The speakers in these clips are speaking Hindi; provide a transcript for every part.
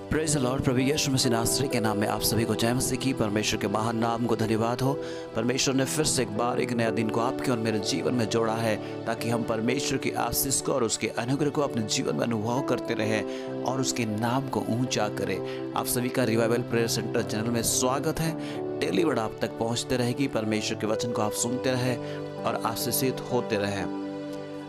Praise the lord. प्रभु यीशु मसीह नासरी के नाम में आप सभी को जय मसीह की। परमेश्वर के महान नाम को धन्यवाद हो। परमेश्वर ने फिर से एक बार एक नया दिन को आपके और मेरे जीवन में जोड़ा है, ताकि हम परमेश्वर की आशीष को और उसके अनुग्रह को अपने जीवन में अनुभव करते रहें और उसके नाम को ऊंचा करें। आप सभी का रिवाइवल प्रेयर सेंटर चैनल में स्वागत है। डेली वर्ड आप तक पहुँचते रहेगी। परमेश्वर के वचन को आप सुनते रहें और आशीषित होते रहें।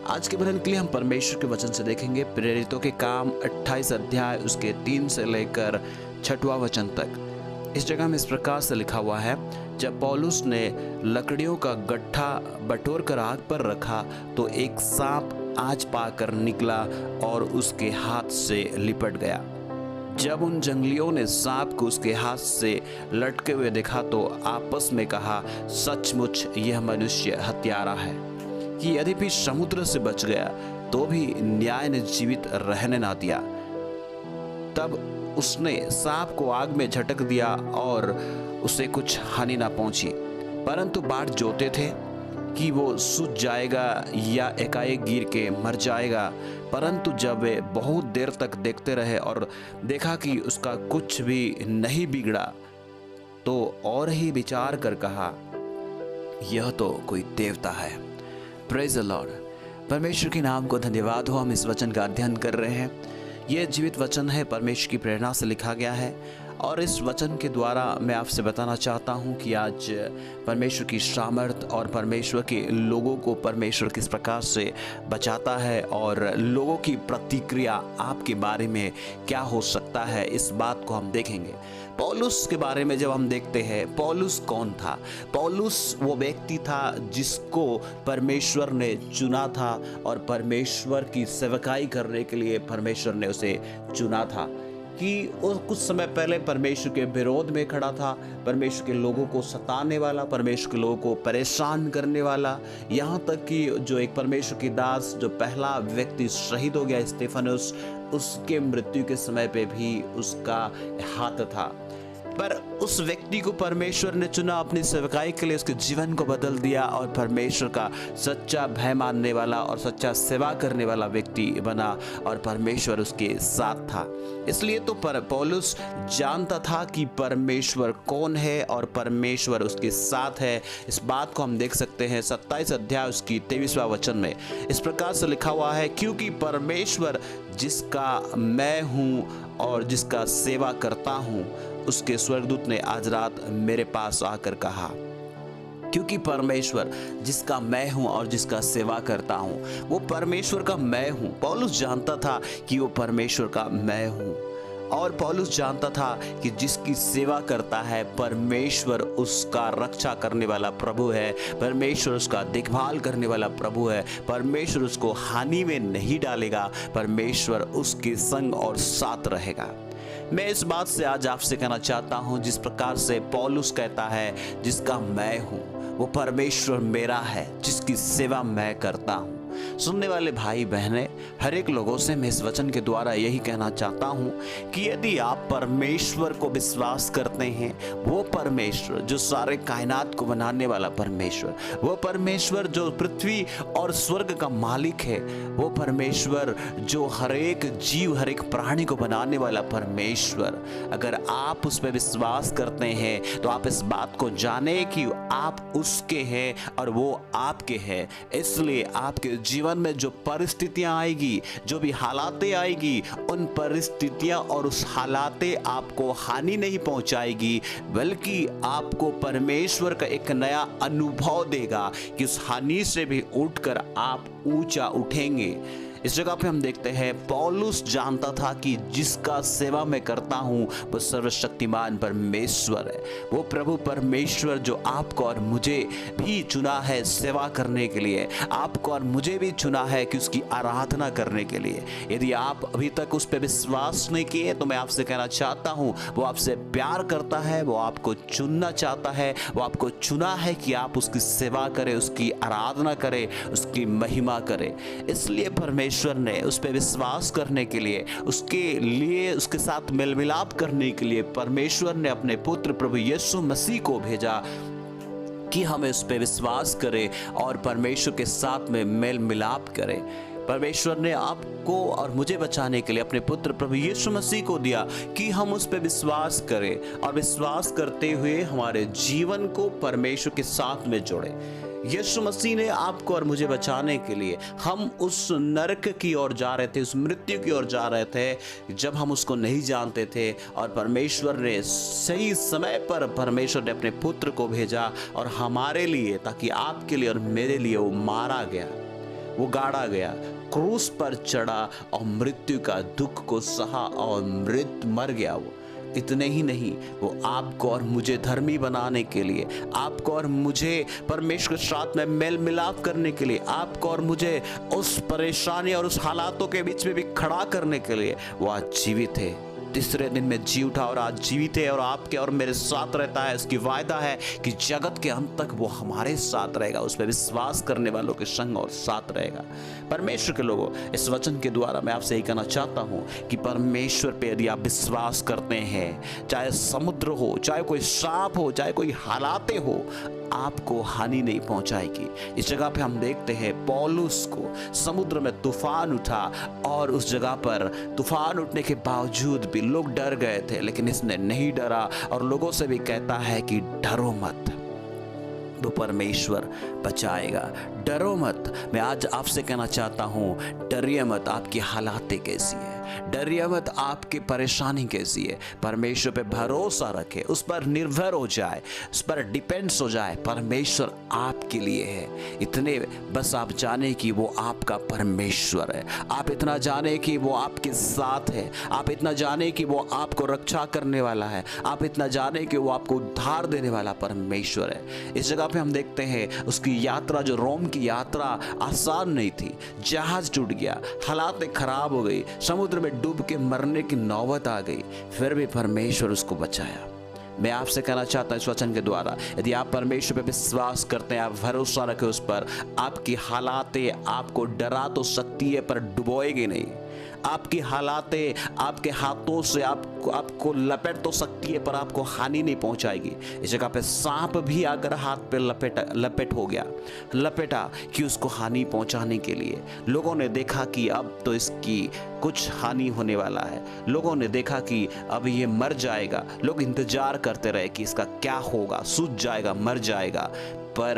आज के वचन के लिए हम परमेश्वर के वचन से देखेंगे प्रेरितों के काम 28 अध्याय उसके 3 से लेकर 6वां वचन तक। इस जगह में इस प्रकार से लिखा हुआ है, जब पौलुस ने लकड़ियों का गट्ठा बटोर कर आग पर रखा तो एक सांप आँच पाकर निकला और उसके हाथ से लिपट गया। जब उन जंगलियों ने सांप को उसके हाथ से लटके हुए देखा तो आपस में कहा, सचमुच यह मनुष्य हत्यारा है कि यदि भी समुद्र से बच गया तो भी न्याय ने जीवित रहने ना दिया। तब उसने सांप को आग में झटक दिया और उसे कुछ हानि ना पहुंची, परंतु बाट जोते थे कि वो सूझ जाएगा या एकाएक गिर के मर जाएगा। परंतु जब वे बहुत देर तक देखते रहे और देखा कि उसका कुछ भी नहीं बिगड़ा, तो और ही विचार कर कहा, यह तो कोई देवता है। Praise the Lord. परमेश्वर के नाम को धन्यवाद हो। हम इस वचन का अध्ययन कर रहे हैं। यह जीवित वचन है, परमेश्वर की प्रेरणा से लिखा गया है और इस वचन के द्वारा मैं आपसे बताना चाहता हूं कि आज परमेश्वर की सामर्थ और परमेश्वर के लोगों को परमेश्वर किस प्रकार से बचाता है और लोगों की प्रतिक्रिया आपके बारे में क्या हो सकता है, इस बात को हम देखेंगे। पौलुस के बारे में जब हम देखते हैं, पौलुस कौन था? पौलुस वो व्यक्ति था जिसको परमेश्वर ने चुना था और परमेश्वर की सेवकाई करने के लिए परमेश्वर ने उसे चुना था कि वो कुछ समय पहले परमेश्वर के विरोध में खड़ा था, परमेश्वर के लोगों को सताने वाला, परमेश्वर के लोगों को परेशान करने वाला। यहाँ तक कि जो एक परमेश्वर की दास, जो पहला व्यक्ति शहीद हो गया स्तेफनुस, उसके मृत्यु के समय पे भी उसका हाथ था। पर उस व्यक्ति को परमेश्वर ने चुना अपनी सेवकाई के लिए, उसके जीवन को बदल दिया और परमेश्वर का सच्चा भय मानने वाला और सच्चा सेवा करने वाला व्यक्ति बना और परमेश्वर उसके साथ था। इसलिए तो पौलुस जानता था कि परमेश्वर कौन है और परमेश्वर उसके साथ है। इस बात को हम देख सकते हैं 27 अध्याय उसकी 23वां वचन में इस प्रकार से लिखा हुआ है, क्योंकि परमेश्वर जिसका मैं हूँ और जिसका सेवा करता हूँ, उसके स्वर्गदूत ने आज रात मेरे पास आकर कहा। क्योंकि परमेश्वर जिसका मैं हूं और जिसका सेवा करता हूं, वो परमेश्वर का मैं हूं। पौलुस जानता था कि वो परमेश्वर का मैं हूं और पौलुस जानता था कि जिसकी सेवा करता है परमेश्वर उसका रक्षा करने वाला प्रभु है, परमेश्वर उसका देखभाल करने वाला प्रभु है, परमेश्वर उसको हानि में नहीं डालेगा, परमेश्वर उसके संग और साथ रहेगा। मैं इस बात से आज आपसे कहना चाहता हूं, जिस प्रकार से पौलुस कहता है जिसका मैं हूं वो परमेश्वर मेरा है, जिसकी सेवा मैं करता हूं। सुनने वाले भाई बहनें, हर एक लोगों से मैं इस वचन के द्वारा यही कहना चाहता हूं कि यदि आप परमेश्वर को विश्वास करते हैं, वो परमेश्वर जो सारे कायनात को बनाने वाला परमेश्वर, वो परमेश्वर जो पृथ्वी और स्वर्ग का मालिक है, वो परमेश्वर जो हर एक जीव हर एक प्राणी को बनाने वाला परमेश्वर, अगर आप उस पर विश्वास करते हैं तो आप इस बात को जाने कि आप उसके हैं और वो आपके हैं। इसलिए आपके जीवन में जो परिस्थितियां आएगी, जो भी हालातें आएगी, उन परिस्थितियां और उस हालातें आपको हानि नहीं पहुंचाएगी, बल्कि आपको परमेश्वर का एक नया अनुभव देगा कि उस हानि से भी उठकर आप ऊंचा उठेंगे। इस जगह पे हम देखते हैं पौलुस जानता था कि जिसका सेवा मैं करता हूं वो सर्वशक्तिमान परमेश्वर है, वो प्रभु परमेश्वर जो आपको और मुझे भी चुना है सेवा करने के लिए, आपको और मुझे भी चुना है कि उसकी आराधना करने के लिए। यदि आप अभी तक उस पर विश्वास नहीं किए तो मैं आपसे कहना चाहता हूं, वो आपसे प्यार करता है, वो आपको चुनना चाहता है, वो आपको चुना है कि आप उसकी सेवा करें, उसकी आराधना करें, उसकी महिमा करें। इसलिए परमेश्वर ने उस पर विश्वास करने के लिए, उसके साथ मेल मिलाप करने के लिए परमेश्वर ने अपने पुत्र प्रभु यीशु मसीह को भेजा कि हमें उस पर विश्वास करें और परमेश्वर के साथ में मेल मिलाप करें। परमेश्वर ने आपको और मुझे बचाने के लिए अपने पुत्र प्रभु यीशु मसीह को दिया कि हम उस पर विश्वास करें और विश्वास करते हुए हमारे जीवन को परमेश्वर के साथ में जोड़े। यीशु मसीह ने आपको और मुझे बचाने के लिए, हम उस नरक की ओर जा रहे थे, उस मृत्यु की ओर जा रहे थे जब हम उसको नहीं जानते थे, और परमेश्वर ने सही समय पर परमेश्वर ने अपने पुत्र को भेजा और हमारे लिए, ताकि आपके लिए और मेरे लिए वो मारा गया, वो गाड़ा गया, क्रूस पर चढ़ा और मृत्यु का दुख को सहा और मर गया। वो इतने ही नहीं, वो आपको और मुझे धर्मी बनाने के लिए, आपको और मुझे परमेश्वर के साथ में मेल मिलाप करने के लिए, आपको और मुझे उस परेशानी और उस हालातों के बीच में भी खड़ा करने के लिए वो आज जीवित है। तीसरे दिन में जी उठा और आज जीवित है और आपके और मेरे साथ रहता है। इसकी वायदा है कि जगत के अंत तक वो हमारे साथ रहेगा, उस पर विश्वास करने वालों के संग और साथ रहेगा। परमेश्वर के लोगों, इस वचन के द्वारा मैं आपसे यही कहना चाहता हूँ कि परमेश्वर पे यदि आप विश्वास करते हैं, चाहे समुद्र हो, चाहे कोई सांप हो, चाहे कोई हालातें हो, आपको हानि नहीं पहुंचाएगी। इस जगह पे हम देखते हैं पौलुस को समुद्र में तूफान उठा और उस जगह पर तूफान उठने के बावजूद भी लोग डर गए थे, लेकिन इसने नहीं डरा और लोगों से भी कहता है कि डरो मत, तो परमेश्वर बचाएगा। डरो मत। मैं आज आपसे कहना चाहता हूँ, डरिए मत। आपकी हालातें कैसी है, डरिए मत, आपकी परेशानी कैसी है, परमेश्वर पे भरोसा रखे, उस पर निर्भर हो जाए, उस पर डिपेंड्स हो जाए। परमेश्वर आपके लिए है। इतने बस आप जाने कि वो आपका परमेश्वर है। आप इतना जाने कि वो आपके साथ है। आप इतना जाने कि वो आपको रक्षा करने वाला है। आप इतना जाने कि वो आपको उद्धार देने वाला परमेश्वर है। इस जगह पे हम देखते हैं उसकी यात्रा, जो रोम की यात्रा आसान नहीं थी। जहाज टूट गया, हालातें खराब हो गई, समुद्र में डूब के मरने की नौबत आ गई, फिर भी परमेश्वर उसको बचाया। मैं आपसे कहना चाहता हूं इस वचन के द्वारा, यदि आप परमेश्वर पे विश्वास करते हैं, आप भरोसा रखें उस पर, आपकी हालातें आपको डरा तो सकती है पर डुबोएगी नहीं। आपकी हालातें आपके हाथों से आपको लपेट तो सकती है पर आपको हानि नहीं पहुंचाएगी। इस जगह पे सांप भी अगर हाथ पे लपेट हो गया, लपेटा कि उसको हानि पहुंचाने के लिए, लोगों ने देखा कि अब तो इसकी कुछ हानि होने वाला है, लोगों ने देखा कि अब ये मर जाएगा, लोग इंतजार करते रहे कि इसका क्या होगा, सूझ जाएगा, मर जाएगा। पर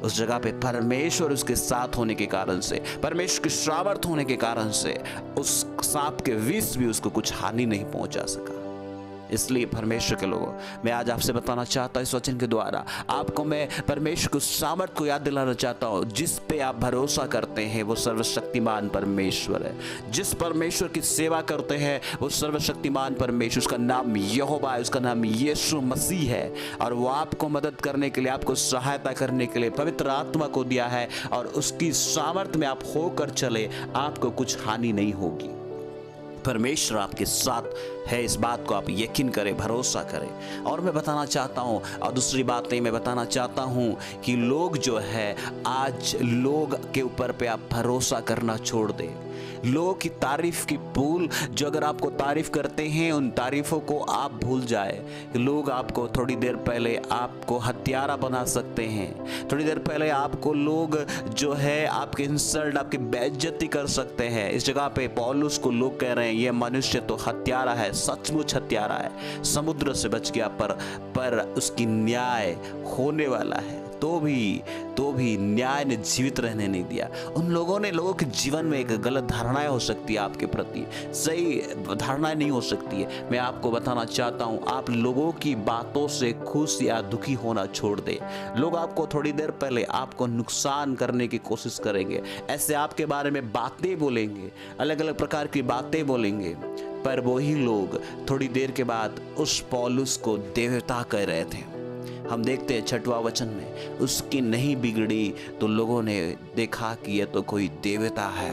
उस जगह पे परमेश्वर उसके साथ होने के कारण से, परमेश्वर की सामर्थ होने के कारण से, उस सांप के विष भी उसको कुछ हानि नहीं पहुंचा सका। इसलिए परमेश्वर के लोगों, मैं आज आपसे बताना चाहता हूं इस वचन के द्वारा, आपको मैं परमेश्वर को सामर्थ को याद दिलाना चाहता हूं। जिस पे आप भरोसा करते हैं वो सर्वशक्तिमान परमेश्वर है। जिस परमेश्वर की सेवा करते हैं वो सर्वशक्तिमान परमेश्वर, उसका नाम यहोवा है, उसका नाम यीशु मसीह है, और वो आपको मदद करने के लिए, आपको सहायता करने के लिए पवित्र आत्मा को दिया है, और उसकी सामर्थ में आप होकर चले, आपको कुछ हानि नहीं होगी। परमेश्वर आपके साथ है, इस बात को आप यकीन करें, भरोसा करें। और मैं बताना चाहता हूँ, और दूसरी बात नहीं, मैं बताना चाहता हूँ कि लोग जो है, आज लोग के ऊपर पे आप भरोसा करना छोड़ दें। लोगों की तारीफ की भूल, जो अगर आपको तारीफ करते हैं उन तारीफों को आप भूल जाए। लोग आपको थोड़ी देर पहले आपको हत्यारा बना सकते हैं, थोड़ी देर पहले आपको लोग जो है आपके इंसल्ट, आपकी बेइज्जती कर सकते हैं। इस जगह पे पौलुस को लोग कह रहे हैं ये मनुष्य तो हत्यारा है, सचमुच हत्यारा है, समुद्र से बच गया पर उसकी न्याय होने वाला है, तो भी न्याय ने जीवित रहने नहीं दिया। उन लोगों के जीवन में एक गलत धारणाएं हो सकती है आपके प्रति, सही धारणाएं नहीं हो सकती है। मैं आपको बताना चाहता हूं, आप लोगों की बातों से खुश या दुखी होना छोड़ दे। लोग आपको थोड़ी देर पहले आपको नुकसान करने की कोशिश करेंगे, ऐसे आपके बारे में बातें बोलेंगे, अलग अलग प्रकार की बातें बोलेंगे, पर वही लोग थोड़ी देर के बाद उस पौलुस को देवता कह रहे थे। हम देखते हैं 6वां वचन में, उसकी नहीं बिगड़ी तो लोगों ने देखा कि यह तो कोई देवता है।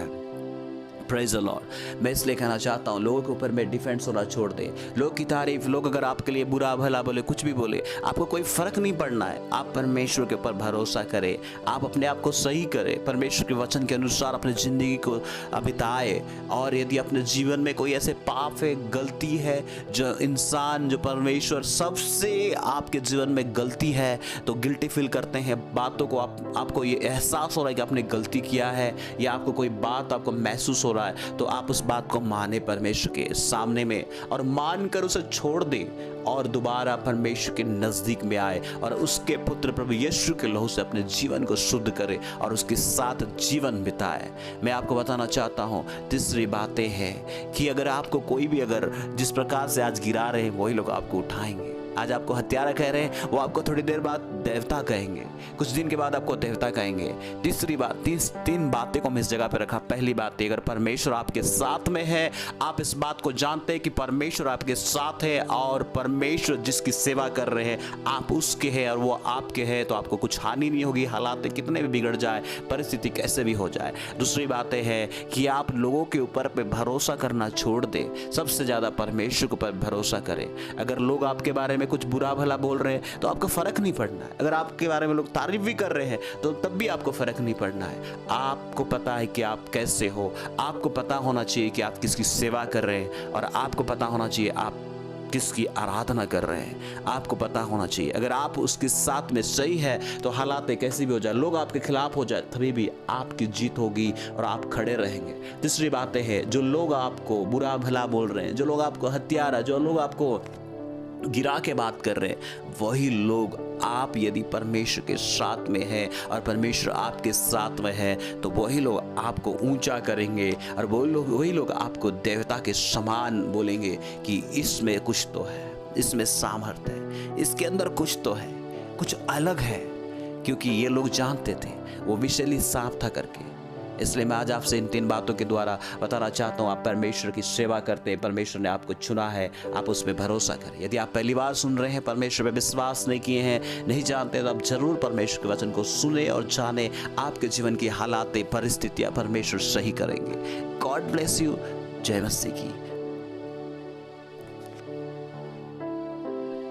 Praise the Lord. मैं इसलिए कहना चाहता हूँ लोगों के ऊपर में डिफेंस होना छोड़ दें। लोग की तारीफ, लोग अगर आपके लिए बुरा भला बोले, कुछ भी बोले, आपको कोई फर्क नहीं पड़ना है। आप परमेश्वर के ऊपर भरोसा करें, आप अपने आप को सही करें, परमेश्वर के वचन के अनुसार अपनी ज़िंदगी को बिताए। और यदि अपने जीवन में कोई ऐसे पाप है, गलती है, जो इंसान, जो परमेश्वर सबसे आपके जीवन में गलती है तो गिल्टी फील करते हैं, बातों को आपको ये एहसास हो रहा है कि आपने गलती किया है, या आपको कोई बात आपको महसूस हो रहा है, तो आप उस बात को माने परमेश्वर के सामने में और मानकर उसे छोड़ दें और दोबारा परमेश्वर के नज़दीक में आए और उसके पुत्र प्रभु यीशु के लहू से अपने जीवन को शुद्ध करें और उसके साथ जीवन बिताए। मैं आपको बताना चाहता हूँ तीसरी बातें हैं कि अगर आपको कोई भी अगर जिस प्रकार से आज गिरा रहे हैं वही लोग आपको उठाएंगे। आज आपको हत्यारा कह रहे हैं, वो आपको थोड़ी देर बाद देवता कहेंगे, कुछ दिन के बाद आपको देवता कहेंगे। तीसरी बात, तीन बातें को मैं इस जगह पे रखा। पहली बात, अगर परमेश्वर आपके साथ में है, आप इस बात को जानते हैं कि परमेश्वर आपके साथ है और परमेश्वर जिसकी सेवा कर रहे हैं आप उसके हैं और वो आपके हैं, तो आपको कुछ हानि नहीं होगी, हालात कितने भी बिगड़ जाए, परिस्थिति कैसे भी हो जाए। दूसरी बातें है कि आप लोगों के ऊपर पे भरोसा करना छोड़ दें, सबसे ज़्यादा परमेश्वर के ऊपर भरोसा करें। अगर लोग आपके बारे में कुछ बुरा भला बोल रहे हैं तो आपको फर्क नहीं पड़ना है। अगर आपके बारे में लोग तारीफ भी कर रहे हैं तो तब भी आपको फर्क नहीं पड़ना है। आपको पता है कि आप कैसे हो, आपको पता होना चाहिए कि आप किसकी सेवा कर रहे हैं और आपको पता होना चाहिए आप किसकी आराधना कर रहे हैं। आपको पता होना चाहिए अगर आप उसके साथ में सही है तो हालात कैसी भी हो जाए, लोग आपके खिलाफ हो जाए, तभी भी आपकी जीत होगी और आप खड़े रहेंगे। तीसरी बात है, जो लोग आपको बुरा भला बोल रहे हैं, जो लोग आपको हत्यारा, जो लोग आपको गिरा के बात कर रहे हैं, वही लोग आप यदि परमेश्वर के साथ में है और परमेश्वर आपके साथ में है तो वही लोग आपको ऊंचा करेंगे और वही लोग आपको देवता के समान बोलेंगे कि इसमें कुछ तो है, इसमें सामर्थ्य है, इसके अंदर कुछ तो है, कुछ अलग है। क्योंकि ये लोग जानते थे वो विषैली साफ था करके। इसलिए मैं आज आपसे इन 3 बातों के द्वारा बताना चाहता हूँ, आप परमेश्वर की सेवा करते हैं, परमेश्वर ने आपको चुना है, आप उस पर भरोसा करें। यदि आप पहली बार सुन रहे हैं, परमेश्वर पे विश्वास नहीं किए हैं, नहीं जानते, तो आप जरूर परमेश्वर के वचन को सुने और जाने। आपके जीवन की हालातें, परिस्थितियाँ परमेश्वर सही करेंगे। God bless you. जय मसीह की।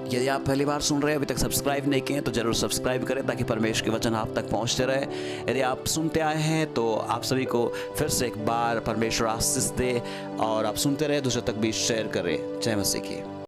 यदि आप पहली बार सुन रहे हैं, अभी तक सब्सक्राइब नहीं किए हैं तो जरूर सब्सक्राइब करें ताकि परमेश्वर के वचन आप तक पहुंचते रहे। यदि आप सुनते आए हैं तो आप सभी को फिर से एक बार परमेश्वर आशीष दे और आप सुनते रहे, दूसरे तक भी शेयर करें। जय मसीह की।